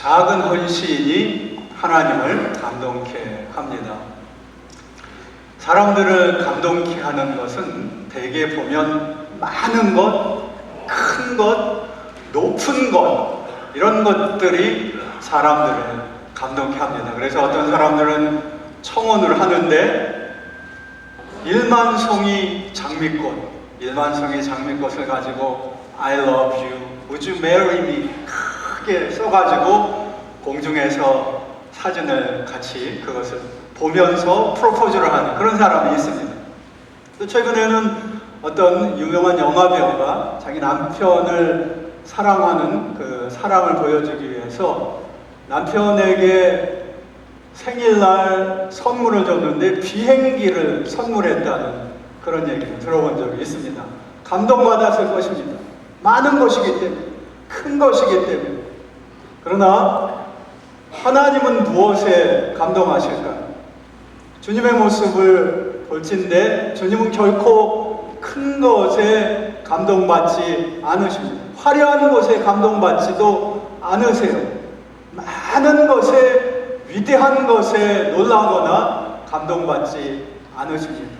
작은 헌신이 하나님을 감동케 합니다. 사람들을 감동케 하는 것은 대개 보면 많은 것, 큰 것, 높은 것, 이런 것들이 사람들을 감동케 합니다. 그래서 어떤 사람들은 청혼을 하는데 일만송이 장미꽃을 가지고 I love you, would you marry me 크게 써가지고 공중에서 사진을 같이 그것을 보면서 프로포즈를 하는 그런 사람이 있습니다. 또 최근에는 어떤 유명한 영화배우가 자기 남편을 사랑하는 그 사랑을 보여주기 위해서 남편에게 생일날 선물을 줬는데 비행기를 선물했다는 그런 얘기를 들어본 적이 있습니다. 감동받았을 것입니다. 많은 것이기 때문에, 큰 것이기 때문에. 그러나 하나님은 무엇에 감동하실까요? 주님의 모습을 볼진데 주님은 결코 큰 것에 감동받지 않으십니다. 화려한 것에 감동받지도 않으세요. 많은 것에, 위대한 것에 놀라거나 감동받지 않으십니다.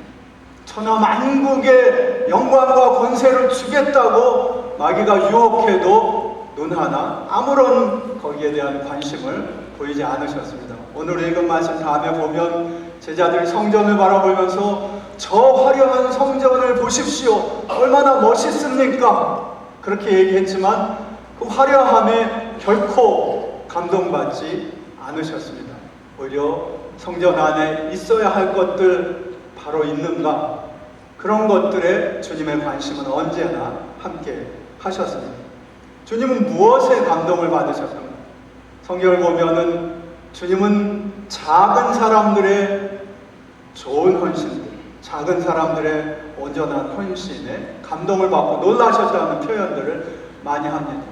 천하만국의 영광과 권세를 주겠다고 마귀가 유혹해도 눈 하나 아무런 거기에 대한 관심을 보이지 않으셨습니다. 오늘 읽은 말씀 다음에 보면 제자들이 성전을 바라보면서 저 화려한 성전을 보십시오. 얼마나 멋있습니까? 그렇게 얘기했지만 그 화려함에 결코 감동받지 않으셨습니다. 오히려 성전 안에 있어야 할 것들 바로 있는가? 그런 것들에 주님의 관심은 언제나 함께 하셨습니다. 주님은 무엇에 감동을 받으셨던가? 성경을 보면은 주님은 작은 사람들의 좋은 헌신들, 작은 사람들의 온전한 헌신에 감동을 받고 놀라셨다는 표현들을 많이 합니다.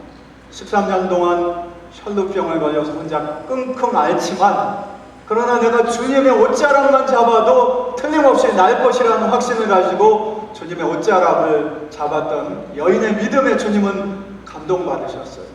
13년 동안 혈루병을 걸려서 혼자 끙끙 앓지만 그러나 내가 주님의 옷자락만 잡아도 틀림없이 날 것이라는 확신을 가지고 주님의 옷자락을 잡았던 여인의 믿음에 주님은 감동받으셨어요.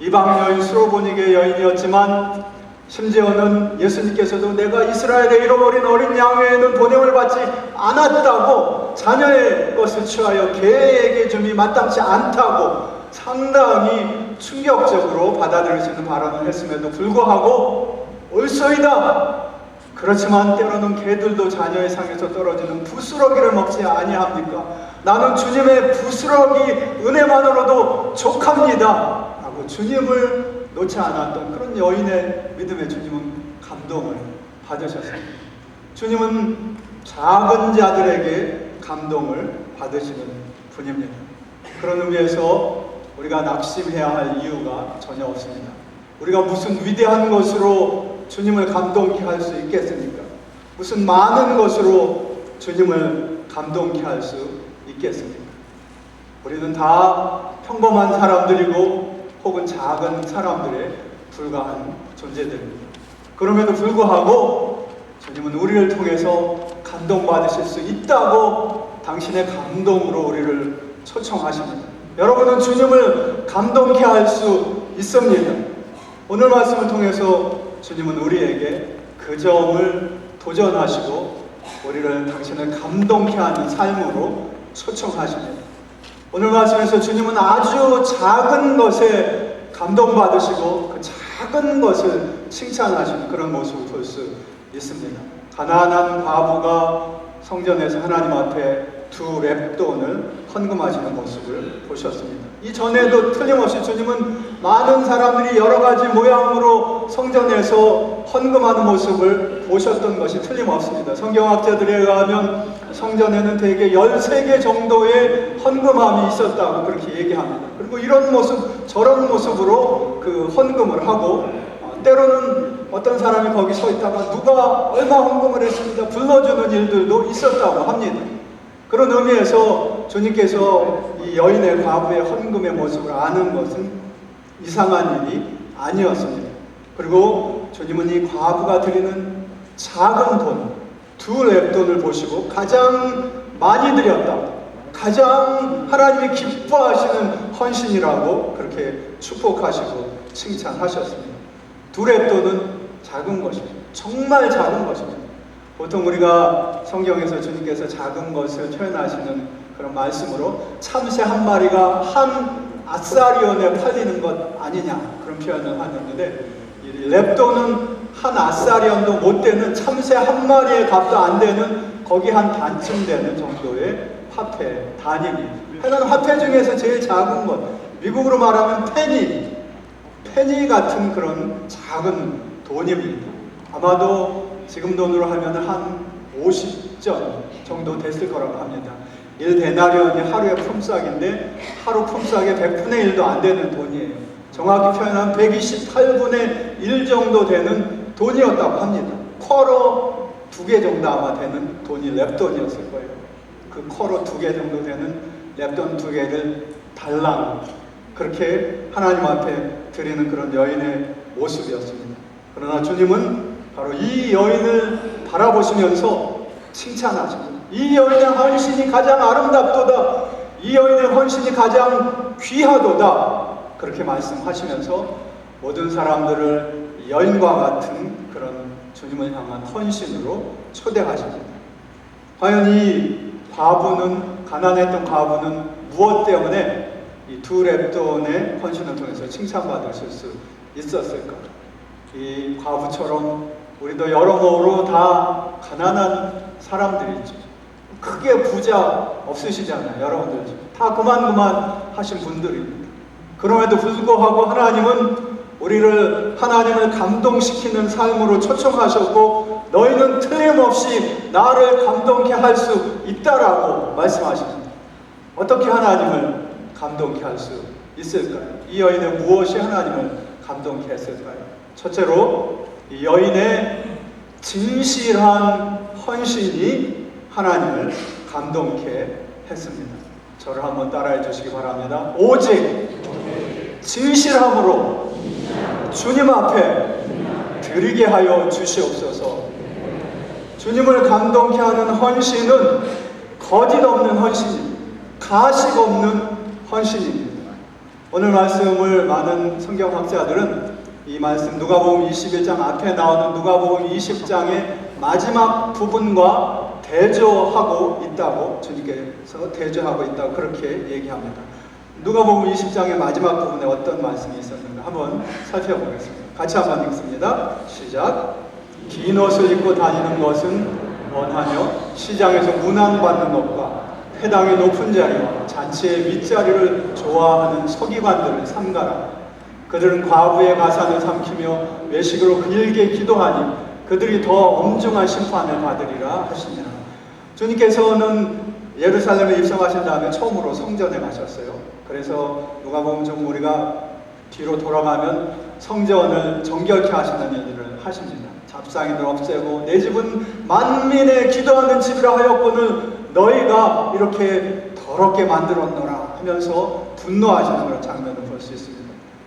이방 여인 스로보니게 여인이었지만 심지어는 예수님께서도 내가 이스라엘의 잃어버린 어린 양 외에는 보냄을 받지 않았다고, 자녀의 것을 취하여 개에게 줌이 마땅치 않다고 상당히 충격적으로 받아들여지는 발언을 했음에도 불구하고 옳소이다. 그렇지만 때로는 개들도 자녀의 상에서 떨어지는 부스러기를 먹지 아니합니까? 나는 주님의 부스러기 은혜만으로도 족합니다 라고 주님을 놓지 않았던 그런 여인의 믿음에 주님은 감동을 받으셨습니다. 주님은 작은 자들에게 감동을 받으시는 분입니다. 그런 의미에서 우리가 낙심해야 할 이유가 전혀 없습니다. 우리가 무슨 위대한 것으로 주님을 감동케 할 수 있겠습니까? 무슨 많은 것으로 주님을 감동케 할 수 있겠습니까? 우리는 다 평범한 사람들이고 혹은 작은 사람들에 불과한 존재들입니다. 그럼에도 불구하고 주님은 우리를 통해서 감동받으실 수 있다고 당신의 감동으로 우리를 초청하십니다. 여러분은 주님을 감동케 할 수 있습니다. 오늘 말씀을 통해서 주님은 우리에게 그 점을 도전하시고 우리를 당신을 감동케 하는 삶으로 초청하십니다. 오늘 말씀에서 주님은 아주 작은 것에 감동받으시고 그 작은 것을 칭찬하시는 그런 모습을 볼 수 있습니다. 가난한 과부가 성전에서 하나님 앞에 2 렙돈을 헌금하시는 모습을 보셨습니다. 이전에도 틀림없이 주님은 많은 사람들이 여러 가지 모양으로 성전에서 헌금하는 모습을 보셨던 것이 틀림없습니다. 성경학자들에 의하면 성전에는 대개 13개 정도의 헌금함이 있었다고 그렇게 얘기합니다. 그리고 이런 모습, 저런 모습으로 그 헌금을 하고 때로는 어떤 사람이 거기 서 있다가 누가 얼마 헌금을 했습니다 불러주는 일들도 있었다고 합니다. 그런 의미에서 주님께서 이 여인의 과부의 헌금의 모습을 아는 것은 이상한 일이 아니었습니다. 그리고 주님은 이 과부가 드리는 작은 돈, 2 렙돈을 보시고 가장 많이 드렸다, 가장 하나님이 기뻐하시는 헌신이라고 그렇게 축복하시고 칭찬하셨습니다. 두 렙돈은 작은 것입니다. 정말 작은 것입니다. 보통 우리가 성경에서 주님께서 작은 것을 표현하시는 그런 말씀으로 참새 한 마리가 한 아사리온에 팔리는 것 아니냐 그런 표현을 하는데, 이 렙돈은 한 아사리온도 못 되는, 참새 한 마리의 값도 안 되는 거기 한 반쯤 되는 정도의 화폐 단위입니다. 하여간 화폐 중에서 제일 작은 것, 미국으로 말하면 페니 같은 그런 작은 돈입니다. 아마도 지금 돈으로 하면 한 50전 정도 됐을 거라고 합니다. 1데나리온이 하루의 품삯인데 하루 품삯의 100분의 1도 안 되는 돈이에요. 정확히 표현하면 128분의 1 정도 되는 돈이었다고 합니다. 쿼러 2개 정도 아마 되는 돈이 렙돈이었을 거예요. 그 쿼러 2개 정도 되는 렙돈 2개를 달랑 그렇게 하나님 앞에 드리는 그런 여인의 모습이었습니다. 그러나 주님은 바로 이 여인을 바라보시면서 칭찬하십니다. 이 여인의 헌신이 가장 아름답도다. 이 여인의 헌신이 가장 귀하도다. 그렇게 말씀하시면서 모든 사람들을 여인과 같은 그런 주님을 향한 헌신으로 초대하십니다. 과연 이 과부는, 가난했던 과부는 무엇 때문에 이 두 렙돈의 헌신을 통해서 칭찬받으실 수 있었을까? 이 과부처럼 우리도 여러모로 다 가난한 사람들이죠. 크게 부자 없으시잖아요. 여러분들 다 그만 하신 분들입니다. 그럼에도 불구하고 하나님은 우리를 하나님을 감동시키는 삶으로 초청하셨고, 너희는 틀림없이 나를 감동케 할 수 있다라고 말씀하십니다. 어떻게 하나님을 감동케 할 수 있을까요? 이 여인의 무엇이 하나님을 감동케 했을까요? 첫째로 이 여인의 진실한 헌신이 하나님을 감동케 했습니다. 저를 한번 따라해 주시기 바랍니다. 오직 진실함으로 주님 앞에 드리게 하여 주시옵소서. 주님을 감동케 하는 헌신은 거짓 없는 헌신입니다. 가식 없는 헌신입니다. 오늘 말씀을 많은 성경학자들은 이 말씀 누가복음 21장 앞에 나오는 누가복음 20장의 마지막 부분과 대조하고 있다고, 주님께서 대조하고 있다고 그렇게 얘기합니다. 누가복음 20장의 마지막 부분에 어떤 말씀이 있었는가 한번 살펴보겠습니다. 같이 한번 읽습니다. 시작. 긴 옷을 입고 다니는 것은 원하며 시장에서 문안받는 것과 회당의 높은 자리와 잔치의 윗자리를 좋아하는 서기관들을 삼가라. 그들은 과부의 가산을 삼키며 외식으로 길게 기도하니 그들이 더 엄중한 심판을 받으리라 하시니라. 주님께서는 예루살렘에 입성하신 다음에 처음으로 성전에 가셨어요. 그래서 누가복음 좀 우리가 뒤로 돌아가면 성전을 정결케 하시는 일들을 하십니다. 잡상인을 없애고 내 집은 만민의 기도하는 집이라 하였거늘 너희가 이렇게 더럽게 만들었노라 하면서 분노하시는 그런 장면을 볼 수 있습니다.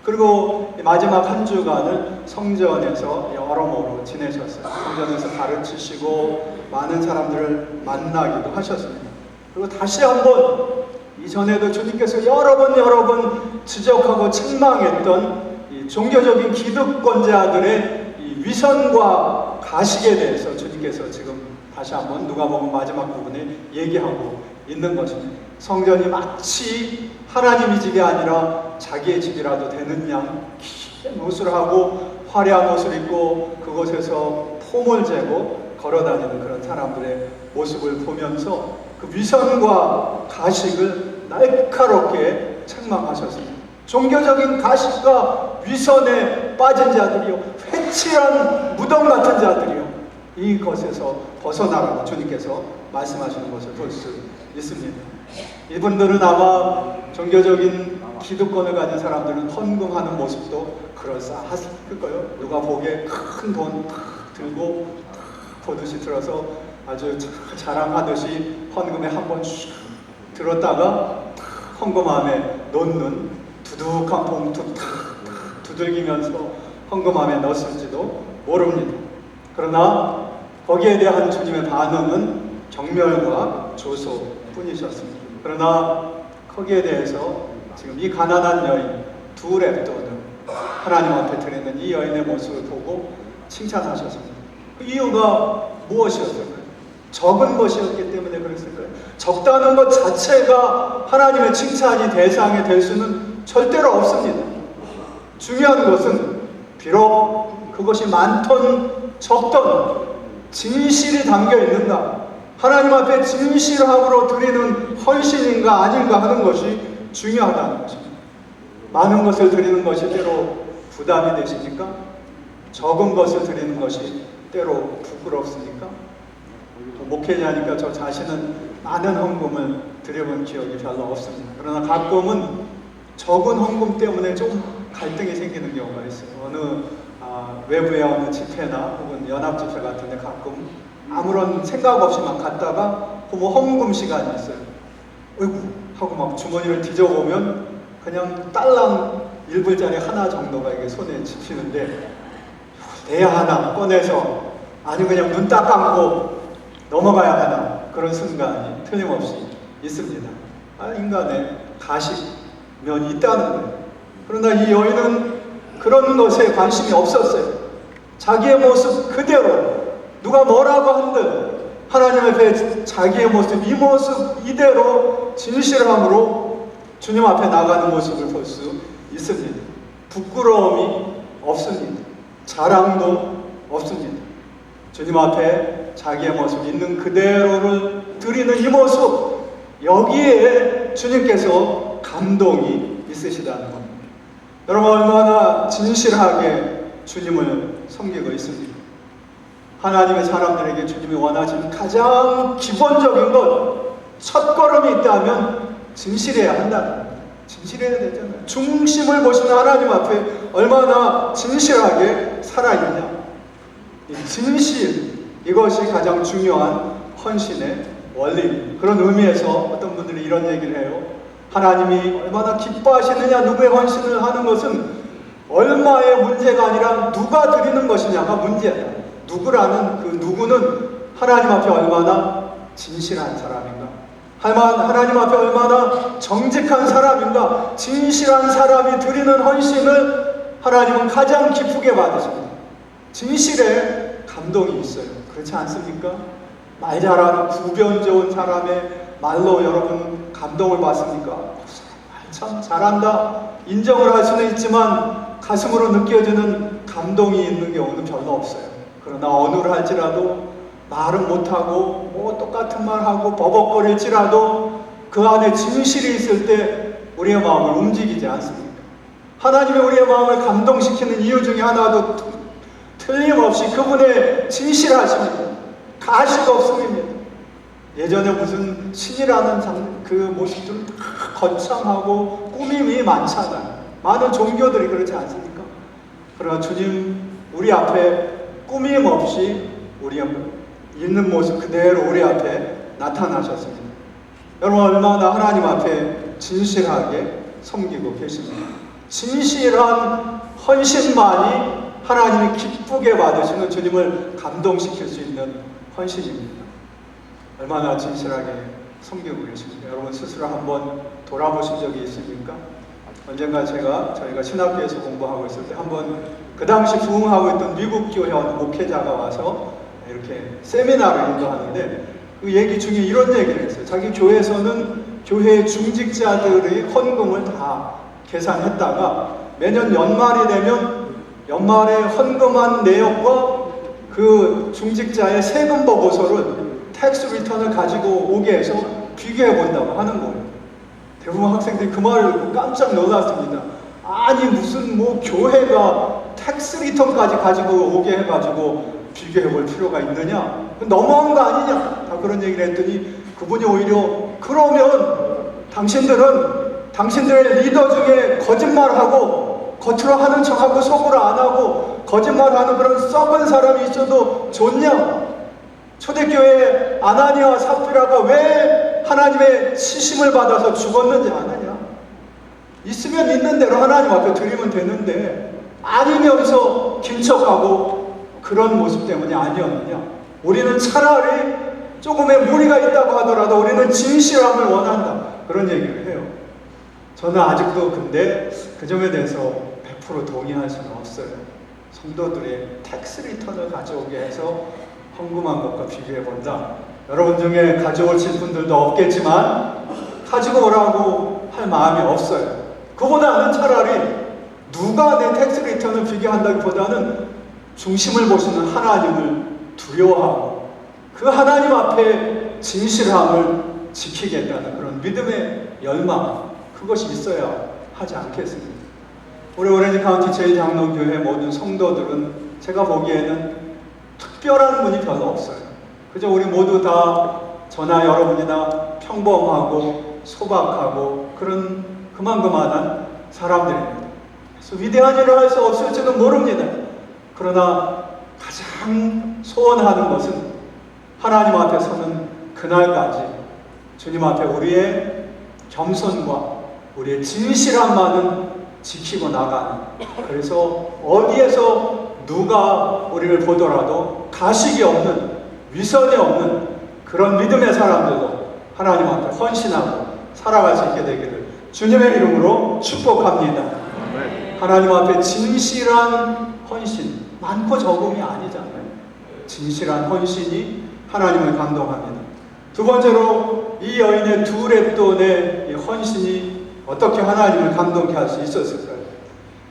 그리고 마지막 한 주간을 성전에서 여러모로 지내셨어요. 성전에서 가르치시고 많은 사람들을 만나기도 하셨습니다. 그리고 다시 한번 이전에도 주님께서 여러 번 지적하고 책망했던 이 종교적인 기득권자들의 이 위선과 가식에 대해서 주님께서 지금 다시 한번 누가복음 마지막 부분에 얘기하고 있는 것입니다. 성전이 마치 하나님의 집이 아니라 자기의 집이라도 되는 양 긴 옷을 하고 화려한 옷을 입고 그곳에서 폼을 재고 걸어다니는 그런 사람들의 모습을 보면서 그 위선과 가식을 날카롭게 책망하셨습니다. 종교적인 가식과 위선에 빠진 자들이요, 회칠한 무덤 같은 자들이요, 이것에서 벗어나라고 주님께서 말씀하시는 것을 볼 수 있습니다. 이분들은 아마 종교적인 기득권을 가진 사람들은 헌금하는 모습도 그럴싸했을 거예요. 누가 보기에 큰 돈 들고 보듯이 들어서 아주 자랑하듯이 헌금에 한번 슉 들었다가 헌금함에 넣는 두둑한 봉투 두들기면서 헌금함에 넣었을지도 모릅니다. 그러나 거기에 대한 주님의 반응은 경멸과 조소뿐이셨습니다. 그러나 거기에 대해서 지금 이 가난한 여인 두 렙돈은 하나님 앞에 드리는 이 여인의 모습을 보고 칭찬하셨습니다. 그 이유가 무엇이었을까요? 적은 것이었기 때문에 그랬을까요? 적다는 것 자체가 하나님의 칭찬이 대상이 될 수는 절대로 없습니다. 중요한 것은 비록 그것이 많던 적던 진실이 담겨 있는가, 하나님 앞에 진실함으로 드리는 헌신인가 아닌가 하는 것이 중요하다는 것입니다. 많은 것을 드리는 것이 때로 부담이 되십니까? 적은 것을 드리는 것이 때로 부끄럽습니까? 목회자니까 저 자신은 많은 헌금을 드려본 기억이 별로 없습니다. 그러나 가끔은 적은 헌금 때문에 좀 갈등이 생기는 경우가 있어요. 외부의 어느 집회나 혹은 연합집회 같은 데 가끔 아무런 생각 없이 막 갔다가 뭐 헌금 시간이 있어요. 어이구 하고 막 주머니를 뒤져보면 그냥 딸랑 1불짜리 하나 정도가 이게 손에 집히는데 내야 하나 꺼내서 아니 그냥 눈 딱 감고 넘어가야 하나 그런 순간이 틀림없이 있습니다. 인간의 가식면이 있다는 거예요. 그러나 이 여인은 그런 것에 관심이 없었어요. 자기의 모습 그대로 누가 뭐라고 한들 하나님 앞에 자기의 모습 이 모습 이대로 진실함으로 주님 앞에 나가는 모습을 볼 수 있습니다. 부끄러움이 없습니다. 자랑도 없습니다. 주님 앞에 자기의 모습 있는 그대로를 드리는 이 모습, 여기에 주님께서 감동이 있으시다는 겁니다. 여러분 얼마나 진실하게 주님을 섬기고 있습니다. 하나님의 사람들에게 주님이 원하시는 가장 기본적인 것, 첫걸음이 있다면 진실해야 한다는 겁니다. 진실해야 되잖아요. 중심을 보시는 하나님 앞에 얼마나 진실하게 살아있냐. 진실, 이것이 가장 중요한 헌신의 원리입니다. 그런 의미에서 어떤 분들이 이런 얘기를 해요. 하나님이 얼마나 기뻐하시느냐, 누구의 헌신을 하는 것은 얼마의 문제가 아니라 누가 드리는 것이냐가 문제다. 누구라는 그 누구는 하나님 앞에 얼마나 진실한 사람인가, 하나님 앞에 얼마나 정직한 사람인가, 진실한 사람이 드리는 헌신을 하나님은 가장 기쁘게 받으십니다. 진실에 감동이 있어요. 그렇지 않습니까? 말 잘하는 구변 좋은 사람의 말로 여러분 감동을 받습니까? 말 참 잘한다 인정을 할 수는 있지만 가슴으로 느껴지는 감동이 있는 경우는 별로 없어요. 그러나 언어를 할지라도 말은 못하고 뭐 똑같은 말하고 버벅거릴지라도 그 안에 진실이 있을 때 우리의 마음을 움직이지 않습니까? 하나님이 우리의 마음을 감동시키는 이유 중에 하나도 틀림없이 그분의 진실하심입니다. 가식 없음입니다. 예전에 무슨 신이라는 그 모습들은 다 거창하고 꾸밈이 많잖아요. 많은 종교들이 그렇지 않습니까? 그러나 주님 우리 앞에 꾸밈 없이 우리의 있는 모습 그대로 우리 앞에 나타나셨습니다. 여러분 얼마나 하나님 앞에 진실하게 섬기고 계십니까? 진실한 헌신만이 하나님이 기쁘게 받으시는 주님을 감동시킬 수 있는 헌신입니다. 얼마나 진실하게 섬기고 계십니까? 여러분 스스로 한번 돌아보신 적이 있습니까? 언젠가 저희가 신학교에서 공부하고 있을 때 한번 그 당시 부흥하고 있던 미국 교회 목회자가 와서 이렇게 세미나를 인도하는데 그 얘기 중에 이런 얘기를 했어요. 자기 교회에서는 교회의 중직자들의 헌금을 다 계산했다가 매년 연말이 되면 연말에 헌금한 내역과 그 중직자의 세금 보고서를 텍스 리턴을 가지고 오게 해서 비교해 본다고 하는 거예요. 대부분 학생들이 그 말을 듣고 깜짝 놀랐습니다. 아니 무슨 뭐 교회가 텍스 리턴까지 가지고 오게 해가지고 비교해 볼 필요가 있느냐? 너무한 거 아니냐? 다 그런 얘기를 했더니 그분이 오히려 그러면 당신들의 리더 중에 거짓말하고 겉으로 하는 척하고 속으로 안 하고 거짓말하는 그런 썩은 사람이 있어도 좋냐? 초대교회 아나니아와 삽비라가 왜 하나님의 치심을 받아서 죽었는지 아느냐? 있으면 있는 대로 하나님 앞에 드리면 되는데 아니면서 긴척하고 그런 모습 때문이 아니었느냐? 우리는 차라리 조금의 무리가 있다고 하더라도 우리는 진실함을 원한다. 그런 얘기를 해요. 저는 아직도 근데 그 점에 대해서 100% 동의할 수는 없어요. 성도들의 텍스 리턴을 가져오게 해서 헌금한 것과 비교해 본다. 여러분 중에 가져오실 분들도 없겠지만 가지고 오라고 할 마음이 없어요. 그보다는 차라리 누가 내 텍스 리턴을 비교한다기보다는 중심을 보시는 하나님을 두려워하고 그 하나님 앞에 진실함을 지키겠다는 그런 믿음의 열망, 그것이 있어야 하지 않겠습니까? 우리 오렌지 카운티 제2장로교회 모든 성도들은 제가 보기에는 특별한 분이 별로 없어요. 그저 우리 모두 다 저나 여러분이나 평범하고 소박하고 그런 그만한 사람들입니다. 그래서 위대한 일을 할 수 없을지는 모릅니다. 그러나 가장 소원하는 것은 하나님 앞에 서는 그날까지 주님 앞에 우리의 겸손과 우리의 진실함만은 지키고 나가는, 그래서 어디에서 누가 우리를 보더라도 가식이 없는, 위선이 없는 그런 믿음의 사람들도 하나님 앞에 헌신하고 살아갈 수 있게 되기를 주님의 이름으로 축복합니다. 하나님 앞에 진실한 헌신, 많고 적음이 아니잖아요. 진실한 헌신이 하나님을 감동합니다. 두 번째로 이 여인의 두 렙돈의 헌신이 어떻게 하나님을 감동케 할 수 있었을까요?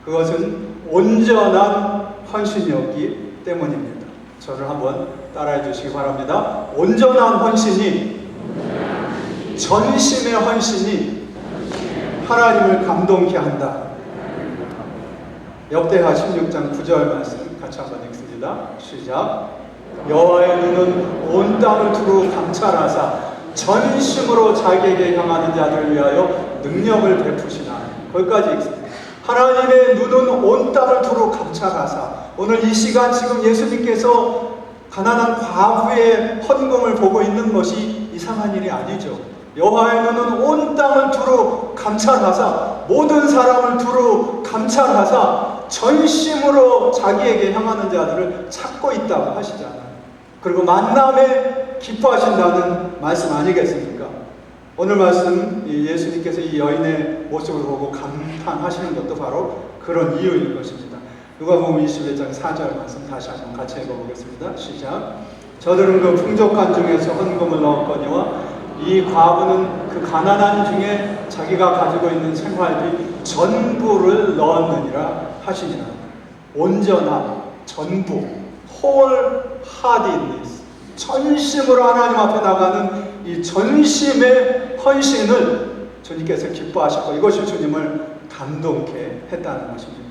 그것은 온전한 헌신이었기 때문입니다. 저를 한번 따라해 주시기 바랍니다. 온전한 헌신이, 전심의 헌신이 하나님을 감동케 한다. 역대하 16장 9절 말씀 같이 한번 읽습니다. 시작. 여호와의 눈은 온 땅을 두루 감찰하사 전심으로 자기에게 향하는 자들을 위하여 능력을 베푸시나. 거기까지 읽습니다. 하나님의 눈은 온 땅을 두루 감찰하사, 오늘 이 시간 지금 예수님께서 가난한 과부의 헌금을 보고 있는 것이 이상한 일이 아니죠. 여호와의 눈은 온 땅을 두루 감찰하사, 모든 사람을 두루 감찰하사 전심으로 자기에게 향하는 자들을 찾고 있다고 하시잖아요. 그리고 만남에 기뻐하신다는 말씀 아니겠습니까? 오늘 말씀 예수님께서 이 여인의 모습을 보고 감탄하시는 것도 바로 그런 이유일 것입니다. 누가복음 21장 4절 말씀 다시 한번 같이 읽어보겠습니다. 시작. 저들은 그 풍족한 중에서 헌금을 넣었거니와 이 과부는 그 가난한 중에 자기가 가지고 있는 생활비 전부를 넣었느니라 하시니라. 온전한, 전부, wholeheartedness, 전심으로 하나님 앞에 나가는 이 전심의 헌신을 주님께서 기뻐하셨고 이것이 주님을 감동케 했다는 것입니다.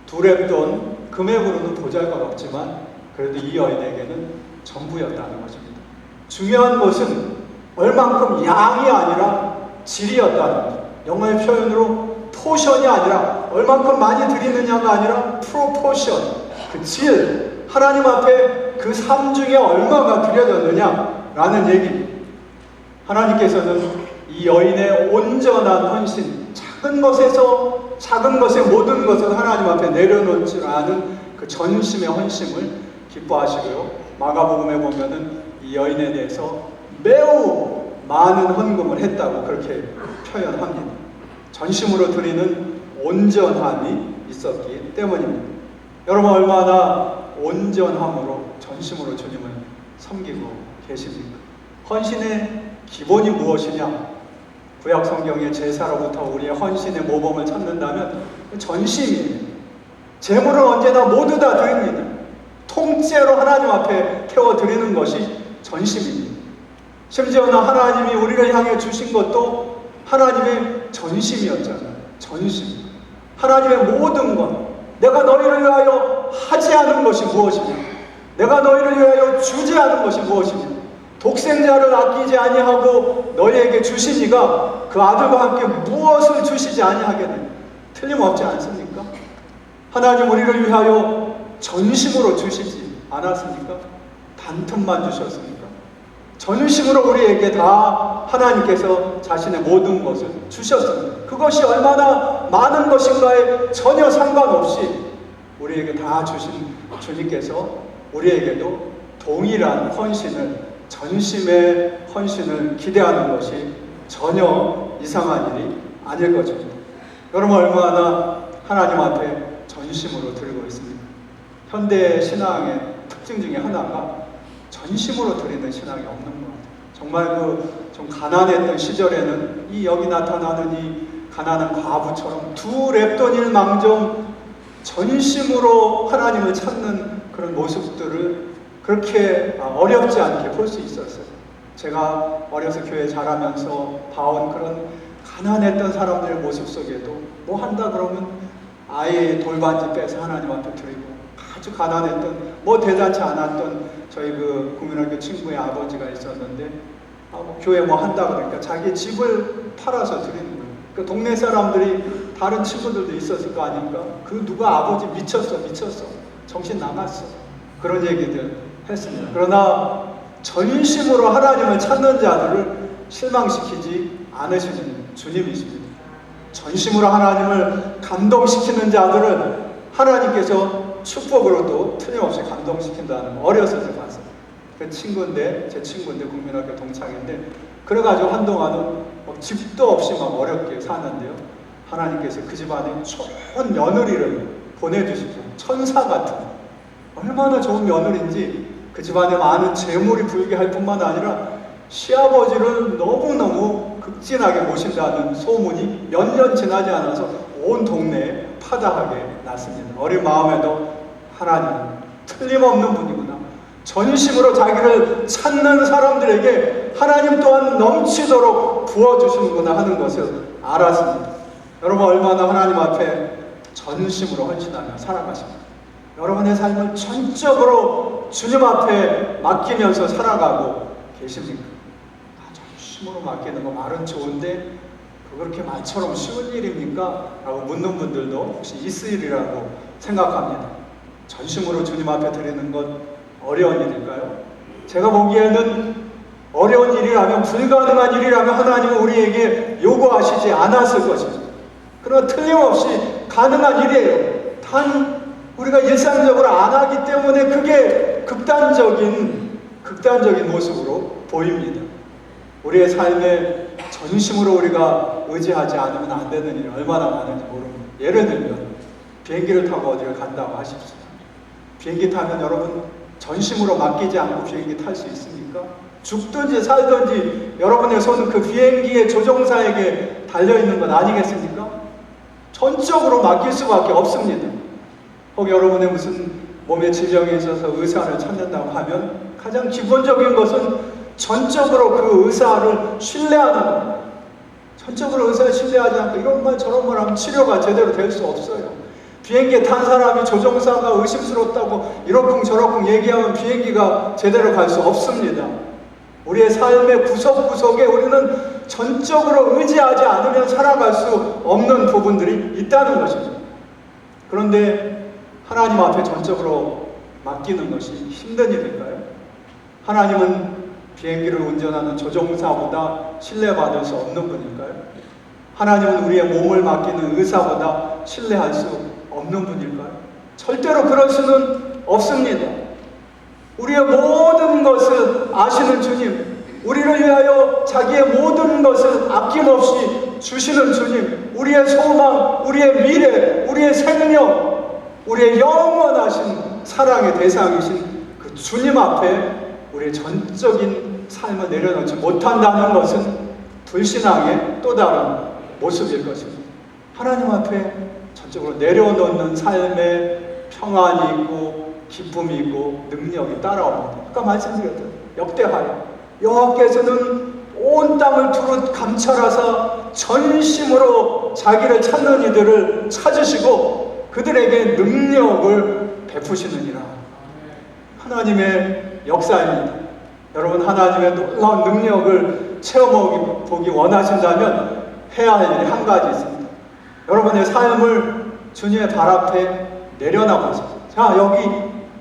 두 렙돈, 금액으로는 보잘것 없지만 그래도 이 여인에게는 전부였다는 것입니다. 중요한 것은 얼만큼 양이 아니라 질이었다는 거죠. 영어의 표현으로 포션이 아니라 얼만큼 많이 드리느냐가 아니라 프로포션, 그 질, 하나님 앞에 그 삶 중에 얼마가 드려졌느냐라는 얘기입니다. 하나님께서는 이 여인의 온전한 헌신, 작은 것의 모든 것을 하나님 앞에 내려놓을 줄 아는 그 전심의 헌신을 기뻐하시고요. 마가복음에 보면은 이 여인에 대해서 매우 많은 헌금을 했다고 그렇게 표현합니다. 전심으로 드리는 온전함이 있었기 때문입니다. 여러분 얼마나 온전함으로 전심으로 주님을 섬기고 계십니까? 헌신의 기본이 무엇이냐? 구약 성경의 제사로부터 우리의 헌신의 모범을 찾는다면 전심이에요. 재물은 언제나 모두 다 드립니다. 통째로 하나님 앞에 태워드리는 것이 전심입니다. 심지어는 하나님이 우리를 향해 주신 것도 하나님의 전심이었잖아요. 전심. 하나님의 모든 것. 내가 너희를 위하여 하지 않은 것이 무엇이냐? 내가 너희를 위하여 주지 않은 것이 무엇이냐? 독생자를 아끼지 아니하고 너희에게 주시니가 그 아들과 함께 무엇을 주시지 아니하겠느냐? 틀림없지 않습니까? 하나님 우리를 위하여 전심으로 주시지 않았습니까? 반틈만 주셨습니까? 전심으로 우리에게 다 하나님께서 자신의 모든 것을 주셨습니다. 그것이 얼마나 많은 것인가에 전혀 상관없이 우리에게 다 주신 주님께서 우리에게도 동일한 헌신을, 전심의 헌신을 기대하는 것이 전혀 이상한 일이 아닐 것입니다. 여러분 얼마나 하나님 앞에 전심으로 드리고 있습니다. 현대 신앙의 특징 중에 하나가 전심으로 드리는 신앙이 없는 것 같아요. 정말 좀 가난했던 시절에는 이 여기 나타나는 이 가난한 과부처럼 두 랩돈일 망정 전심으로 하나님을 찾는 그런 모습들을 그렇게 어렵지 않게 볼 수 있었어요. 제가 어려서 교회 자라면서 봐온 그런 가난했던 사람들의 모습 속에도 뭐 한다 그러면 아예 돌반지 빼서 하나님 앞에 드리고, 아주 가난했던 뭐 대단치 않았던 저희 그 국민학교 친구의 아버지가 있었는데 뭐 교회 뭐 한다 그러니까 자기 집을 팔아서 드리는 거예요. 그 동네 사람들이 다른 친구들도 있었을 거 아닙니까? 그 누가 아버지 미쳤어 정신 나갔어 그런 얘기들 했습니다. 그러나 전심으로 하나님을 찾는 자들을 실망시키지 않으시는 주님이십니다. 전심으로 하나님을 감동시키는 자들은 하나님께서 축복으로도 틀림없이 감동시킨다는 거 어렸을 때 봤어요. 그 친구인데, 제 친구인데 국민학교 동창인데 그래가지고 한동안은 집도 없이 막 어렵게 사는데요, 하나님께서 그 집안에 좋은 며느리를 보내주시고, 천사 같은 얼마나 좋은 며느리인지 그 집안에 많은 재물이 불게 할 뿐만 아니라 시아버지를 너무너무 극진하게 모신다는 소문이 몇 년 지나지 않아서 온 동네에 파다하게 났습니다. 어린 마음에도 하나님 틀림없는 분이구나, 전심으로 자기를 찾는 사람들에게 하나님 또한 넘치도록 부어주시는구나 하는 것을 알았습니다. 여러분 얼마나 하나님 앞에 전심으로 헌신하며 살아가십니까? 여러분의 삶을 전적으로 주님 앞에 맡기면서 살아가고 계십니까? 전심으로 맡기는 거 말은 좋은데 그렇게 말처럼 쉬운 일입니까? 라고 묻는 분들도 혹시 있으리라고 생각합니다. 전심으로 주님 앞에 드리는 것 어려운 일일까요? 제가 보기에는 어려운 일이라면, 불가능한 일이라면 하나님은 우리에게 요구하시지 않았을 것입니다. 그러나 틀림없이 가능한 일이에요. 단 우리가 일상적으로 안 하기 때문에 그게 극단적인 모습으로 보입니다. 우리의 삶에 전심으로 우리가 의지하지 않으면 안 되는 일이 얼마나 많은지 모릅니다. 예를 들면 비행기를 타고 어디를 간다고 하십시오. 비행기 타면 여러분 전심으로 맡기지 않고 비행기 탈 수 있습니까? 죽든지 살든지 여러분의 손은 그 비행기의 조종사에게 달려있는 건 아니겠습니까? 전적으로 맡길 수밖에 없습니다. 혹 여러분의 무슨 몸에 질병이 있어서 의사를 찾는다고 하면 가장 기본적인 것은 전적으로 그 의사를 신뢰하는 겁니다. 전적으로 의사를 신뢰하지 않고 이런 말 저런 말 하면 치료가 제대로 될 수 없어요. 비행기에 탄 사람이 조종사가 의심스럽다고 이러쿵 저러쿵 얘기하면 비행기가 제대로 갈 수 없습니다. 우리의 삶의 구석구석에 우리는 전적으로 의지하지 않으면 살아갈 수 없는 부분들이 있다는 것이죠. 그런데 하나님 앞에 전적으로 맡기는 것이 힘든 일일까요? 하나님은 비행기를 운전하는 조종사보다 신뢰받을 수 없는 분일까요? 하나님은 우리의 몸을 맡기는 의사보다 신뢰할 수 없는 분일까요? 절대로 그럴 수는 없습니다. 우리의 모든 것을 아시는 주님, 우리를 위하여 자기의 모든 것을 아낌없이 주시는 주님, 우리의 소망, 우리의 미래, 우리의 생명, 우리의 영원하신 사랑의 대상이신 그 주님 앞에 우리의 전적인 삶을 내려놓지 못한다는 것은 불신앙의 또 다른 모습일 것입니다. 하나님 앞에 전적으로 내려놓는 삶에 평안이 있고 기쁨이 있고 능력이 따라옵니다. 아까 말씀드렸던 역대하여 여호와께서는 온 땅을 두루 감찰하사 전심으로 자기를 찾는 이들을 찾으시고 그들에게 능력을 베푸시느니라. 하나님의 역사입니다. 여러분 하나님의 놀라운 능력을 체험하기 원하신다면 해야 할 일이 한 가지 있습니다. 여러분의 삶을 주님의 발 앞에 내려놔보세요. 자, 여기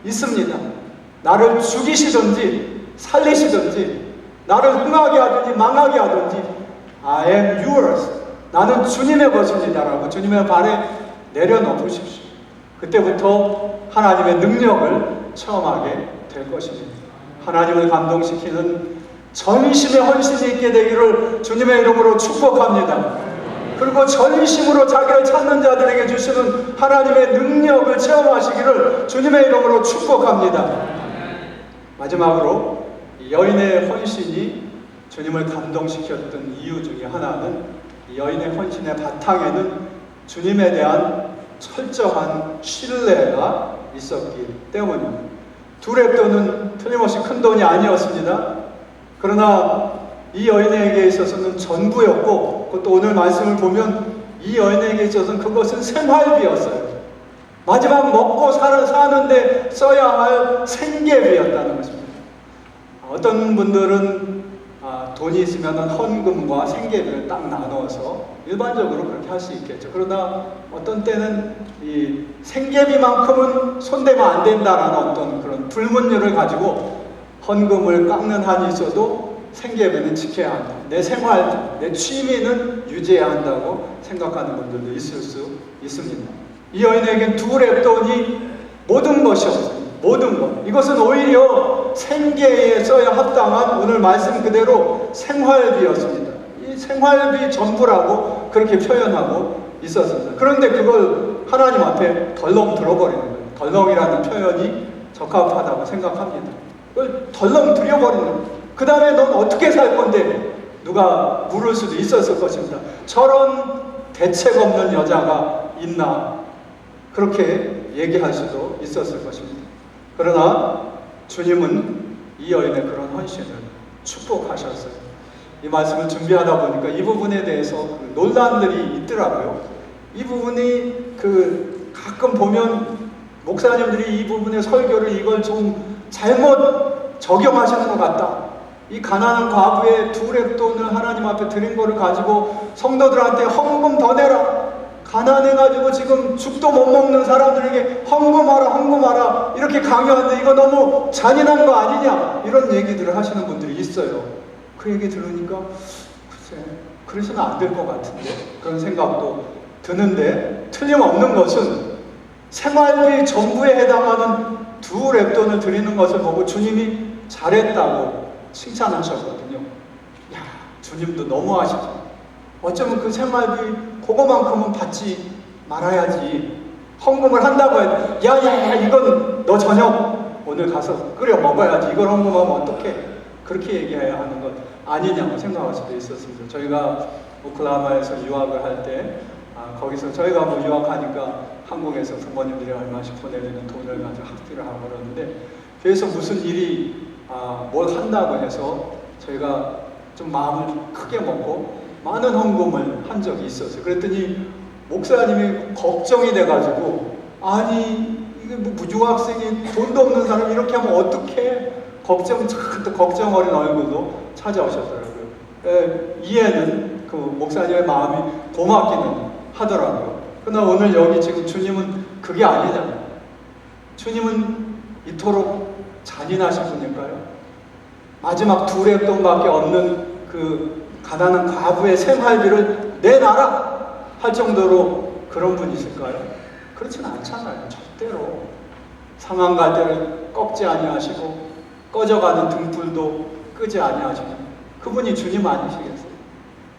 있습니다. 나를 죽이시든지 살리시든지 나를 흥하게 하든지 망하게 하든지 I am yours. 나는 주님의 것입니다라고 주님의 발에 내려놓으십시오. 그때부터 하나님의 능력을 체험하게 될 것입니다. 하나님을 감동시키는 전심의 헌신이 있게 되기를 주님의 이름으로 축복합니다. 그리고 전심으로 자기를 찾는 자들에게 주시는 하나님의 능력을 체험하시기를 주님의 이름으로 축복합니다. 마지막으로 여인의 헌신이 주님을 감동시켰던 이유 중에 하나는 이 여인의 헌신의 바탕에는 주님에 대한 철저한 신뢰가 있었기 때문입니다. 두 렙돈은 틀림없이 큰 돈이 아니었습니다. 그러나 이 여인에게 있어서는 전부였고, 그것도 오늘 말씀을 보면 이 여인에게 있어서는 그것은 생활비였어요. 마지막 먹고 사는데 써야 할 생계비였다는 것입니다. 어떤 분들은 돈이 있으면 헌금과 생계비를 딱 나누어서 일반적으로 그렇게 할 수 있겠죠. 그러나 어떤 때는 이 생계비만큼은 손대면 안 된다라는 어떤 그런 불문율을 가지고 헌금을 깎는 한이 있어도 생계비는 지켜야 한다. 내 생활, 내 취미는 유지해야 한다고 생각하는 분들도 있을 수 있습니다. 이 여인에겐 두 렙돈이 모든 것이었습니다. 모든 것. 이것은 오히려 생계에 써야 합당한 오늘 말씀 그대로 생활비였습니다. 이 생활비 전부라고 그렇게 표현하고 있었습니다. 그런데 그걸 하나님 앞에 덜렁 들어버리는 거예요. 덜렁이라는 표현이 적합하다고 생각합니다. 그걸 덜렁 들여버리는 거예요. 그 다음에 넌 어떻게 살 건데? 누가 물을 수도 있었을 것입니다. 저런 대책 없는 여자가 있나? 그렇게 얘기할 수도 있었을 것입니다. 그러나 주님은 이 여인의 그런 헌신을 축복하셨어요. 이 말씀을 준비하다 보니까 이 부분에 대해서 논란들이 있더라고요. 이 부분이 가끔 보면 목사님들이 이 부분의 설교를 이걸 좀 잘못 적용하시는 것 같다. 이 가난한 과부의 두 렙돈을 하나님 앞에 드린 거를 가지고 성도들한테 헌금 더 내라. 가난해가지고 지금 죽도 못 먹는 사람들에게 헌금하라 이렇게 강요하는데 이거 너무 잔인한 거 아니냐, 이런 얘기들을 하시는 분들이 있어요. 그 얘기 들으니까 글쎄 그래서는 안 될 것 같은데 그런 생각도 드는데, 틀림없는 것은 생활비 전부에 해당하는 두 렙돈을 드리는 것을 보고 주님이 잘했다고 칭찬하셨거든요. 야, 주님도 너무하시죠. 어쩌면 그 생활비 그거만큼은 받지 말아야지. 헌금을 한다고 해도 야야야 이건 너 저녁 오늘 가서 끓여 먹어야지. 이걸 헌금하면 어떡해. 그렇게 얘기해야 하는 것 아니냐고 생각할 수도 있었습니다. 저희가 오클라호마에서 유학을 할 때 거기서 저희가 뭐 유학하니까 한국에서 부모님들이 얼마씩 보내주는 돈을 가지고 학비를 하고 그러는데, 그래서 무슨 일이 뭘 한다고 해서 저희가 좀 마음을 크게 먹고 많은 헌금을 한 적이 있었어요. 그랬더니 목사님이 걱정이 돼가지고, 아니 이게 뭐 유학생이 돈도 없는 사람이 이렇게 하면 어떡해? 걱정 어린 얼굴로 찾아오셨더라고요. 이해는 그 목사님의 마음이 고맙기는 하더라고요. 그러나 오늘 여기 지금 주님은 그게 아니잖아요. 주님은 이토록 잔인하신 분일까요? 마지막 두 렙돈밖에 없는 그 가난한 과부의 생활비를 내놔라 할 정도로 그런 분이실까요? 그렇지는 않잖아요. 절대로. 상한 갈대를 꺾지 아니하시고 꺼져가는 등불도 끄지 아니하시고, 그분이 주님 아니시겠어요?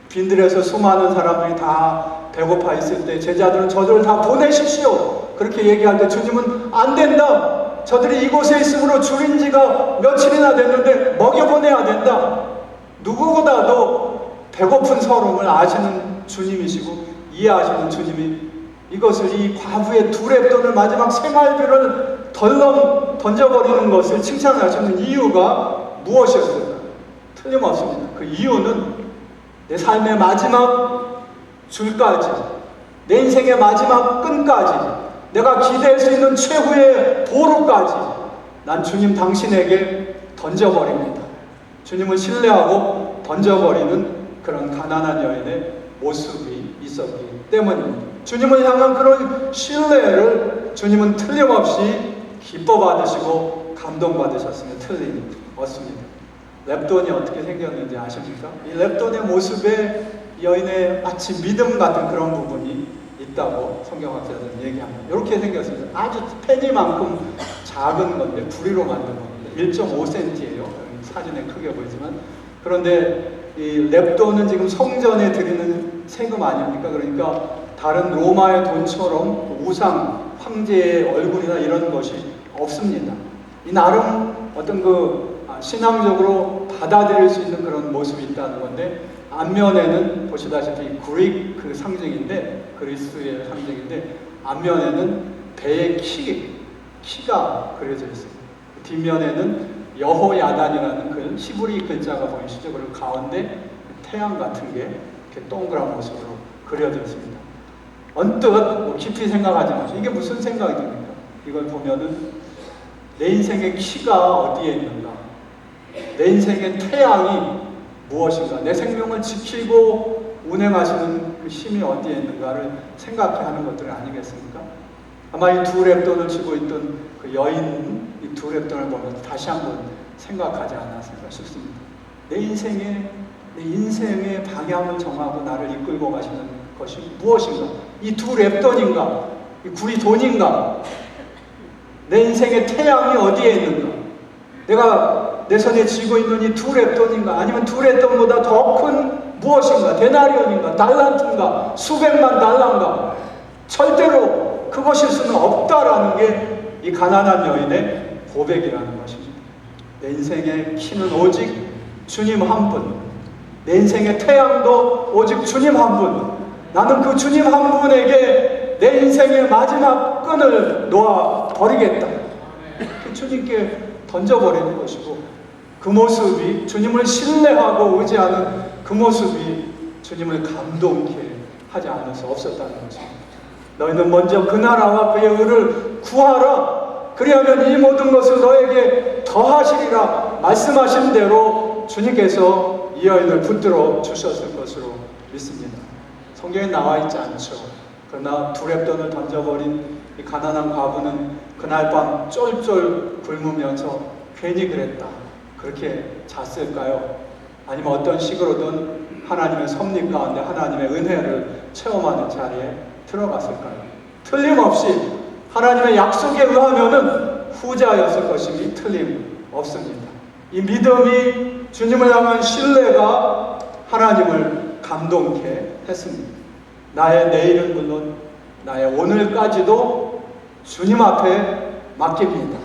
빈들에서 수많은 사람들이 다 배고파 있을 때 제자들은 저들을 다 보내십시오 그렇게 얘기할 때 주님은 안 된다. 저들이 이곳에 있으므로 줄인 지가 며칠이나 됐는데 먹여보내야 된다. 누구보다도 배고픈 서름을 아시는 주님이시고 이해하시는 주님이 이것을, 이 과부의 두 렙돈을 마지막 생활비를 덜렁 던져버리는 것을 칭찬하시는 이유가 무엇이었을까? 틀림없습니다. 그 이유는 내 삶의 마지막 줄까지, 내 인생의 마지막 끈까지, 내가 기대할 수 있는 최후의 보루까지 난 주님 당신에게 던져버립니다. 주님을 신뢰하고 던져버리는 그런 가난한 여인의 모습이 있었기 때문입니다. 주님을 향한 그런 신뢰를 주님은 틀림없이 기뻐받으시고 감동받으셨으면 틀림없습니다. 렙돈이 어떻게 생겼는지 아십니까? 이 렙돈의 모습에 여인의 마치 믿음 같은 그런 부분이 있다고 성경학자들은 얘기합니다. 이렇게 생겼습니다. 아주 페니만큼 작은 건데 부리로 만든 겁니다. 1.5cm예요. 사진에 크게 보이지만 그런데 이 렙돈은 지금 성전에 드리는 세금 아닙니까? 그러니까 다른 로마의 돈처럼 우상, 황제의 얼굴이나 이런 것이 없습니다. 이 나름 어떤 신앙적으로 받아들일 수 있는 그런 모습이 있다는 건데, 앞면에는 보시다시피 그리스 상징인데, 그리스의 상징인데, 앞면에는 배의 키가 그려져 있습니다. 뒷면에는 여호야단이라는 그 히브리 글자가 보이시죠? 그리고 가운데 태양 같은 게 이렇게 동그란 모습으로 그려져 있습니다. 언뜻 깊이 생각하지 마시고, 이게 무슨 생각이 듭니까? 이걸 보면은 내 인생의 키가 어디에 있는가? 내 인생의 태양이 무엇인가? 내 생명을 지키고 운행하시는 그 힘이 어디에 있는가를 생각해 하는 것들 아니겠습니까? 아마 이 두 렙돈을 쥐고 있던 그 여인, 이 두 렙돈을 보면서 다시 한번 생각하지 않았을까 싶습니다. 내 인생의 방향을 정하고 나를 이끌고 가시는 것이 무엇인가? 이 두 렙돈인가? 이 구리 돈인가? 내 인생의 태양이 어디에 있는가? 내가 내 손에 쥐고 있는 이 두 렙돈인가? 아니면 두 렙돈보다 더 큰 무엇인가? 데나리온인가? 달란트인가? 수백만 달란가? 절대로 그것일 수는 없다라는 게 이 가난한 여인의 고백이라는 것입니다. 내 인생의 키는 오직 주님 한 분, 내 인생의 태양도 오직 주님 한 분, 나는 그 주님 한 분에게 내 인생의 마지막 끈을 놓아 버리겠다. 그 주님께 던져버리는 것이고, 그 모습이 주님을 신뢰하고 의지하는 그 모습이 주님을 감동케 하지 않을 수 없었다는 것입니다. 너희는 먼저 그 나라와 그의 의를 구하라. 그리하면 이 모든 것을 너에게 더하시리라. 말씀하신 대로 주님께서 이 여인을 붙들어 주셨을 것으로 믿습니다. 성경에 나와 있지 않죠. 그러나 두 렙돈을 던져버린 이 가난한 과부는 그날 밤 쫄쫄 굶으면서 괜히 그랬다, 그렇게 잤을까요? 아니면 어떤 식으로든 하나님의 섭리 가운데 하나님의 은혜를 체험하는 자리에 들어갔을까요? 틀림없이 하나님의 약속에 의하면은 후자였을 것임이 틀림없습니다. 이 믿음이, 주님을 향한 신뢰가 하나님을 감동케 했습니다. 나의 내일은 물론 나의 오늘까지도 주님 앞에 맡깁니다.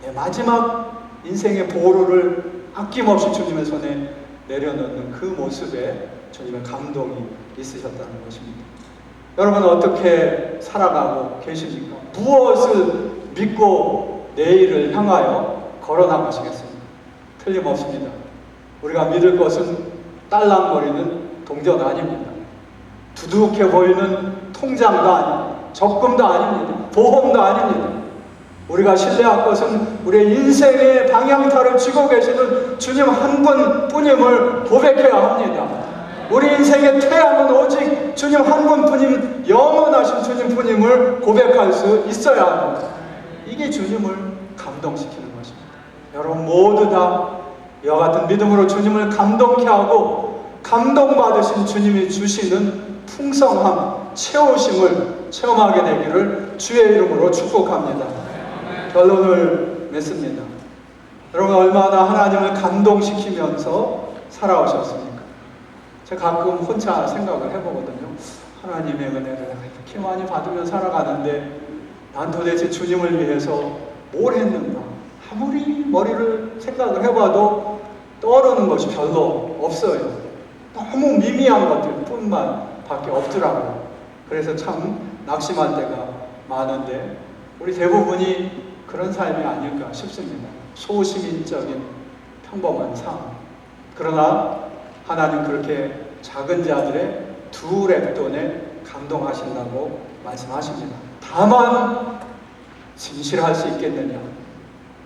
내 마지막 인생의 보루를 아낌없이 주님의 손에 내려놓는 그 모습에 주님의 감동이 있으셨다는 것입니다. 여러분 어떻게 살아가고 계십니까? 무엇을 믿고 내일을 향하여 걸어나가시겠습니까? 틀림없습니다. 우리가 믿을 것은 딸랑거리는 동전 아닙니다. 두둑해 보이는 통장도 아닙니다. 적금도 아닙니다. 보험도 아닙니다. 우리가 신뢰할 것은 우리의 인생의 방향타를 쥐고 계시는 주님 한 분뿐임을 고백해야 합니다. 우리 인생의 태양은 오직 주님 한 분뿐임, 영원하신 주님뿐임을 고백할 수 있어야 합니다. 이게 주님을 감동시키는 것입니다. 여러분 모두 다 이와 같은 믿음으로 주님을 감동케 하고 감동받으신 주님이 주시는 풍성함, 채우심을 체험하게 되기를 주의 이름으로 축복합니다. 결론을 맺습니다. 여러분 얼마나 하나님을 감동시키면서 살아오셨습니까? 제가 가끔 혼자 생각을 해보거든요. 하나님의 은혜를 이렇게 많이 받으며 살아가는데 난 도대체 주님을 위해서 뭘 했는가? 아무리 머리를 생각을 해봐도 떠오르는 것이 별로 없어요. 너무 미미한 것들 뿐만 밖에 없더라고요. 그래서 참 낙심할 때가 많은데 우리 대부분이 그런 삶이 아닐까 싶습니다. 소시민적인 평범한 삶. 그러나 하나님 그렇게 작은 자들의 두 렙돈에 감동하신다고 말씀하십니다. 다만 진실할 수 있겠느냐?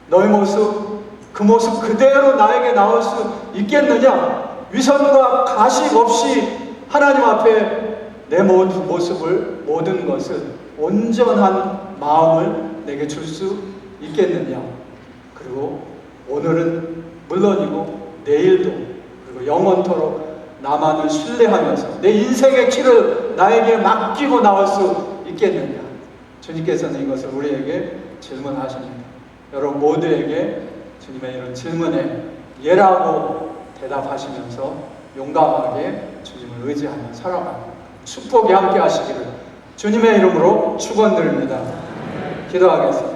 너의 모습, 그 모습 그대로 나에게 나올 수 있겠느냐? 위선과 가식 없이 하나님 앞에 내 모든 모습을, 모든 것을, 온전한 마음을 내게 줄 수 있겠느냐? 그리고 오늘은 물론이고 내일도 그리고 영원토록 나만을 신뢰하면서 내 인생의 길을 나에게 맡기고 나올 수 있겠느냐? 주님께서는 이것을 우리에게 질문하십니다. 여러분 모두에게 주님의 이런 질문에 예라고 대답하시면서 용감하게 주님을 의지하며 살아가는 축복이 함께 하시기를 주님의 이름으로 축원드립니다. 기도하겠습니다.